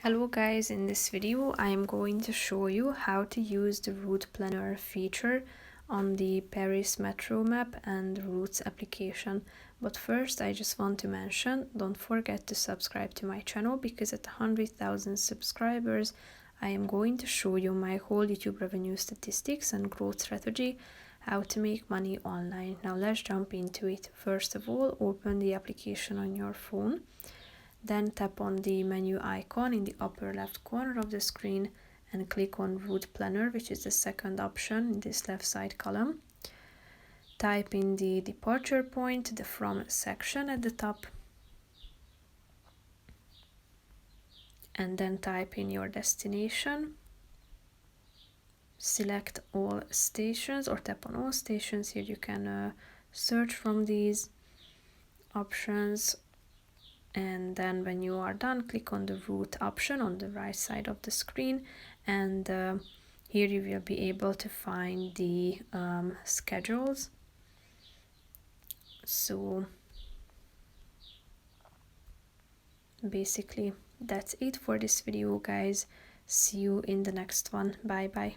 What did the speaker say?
Hello guys, in this video I am going to show you how to use the route planner feature on the Paris Metro map and routes application. But first I just want to mention, don't forget to subscribe to my channel because at 100,000 subscribers I am going to show you my whole YouTube revenue statistics and growth strategy, how to make money online. Now let's jump into it. First of all, open the application on your phone. Then tap on the menu icon in the upper left corner of the screen and click on Route Planner, which is the second option in this left side column. Type in the departure point, the From section at the top, and then type in your destination. Select all stations or tap on all stations. Here you can search from these options. And then when you are done, click on the route option on the right side of the screen, and here you will be able to find the schedules. So basically that's it for this video guys. See you in the next one. Bye bye.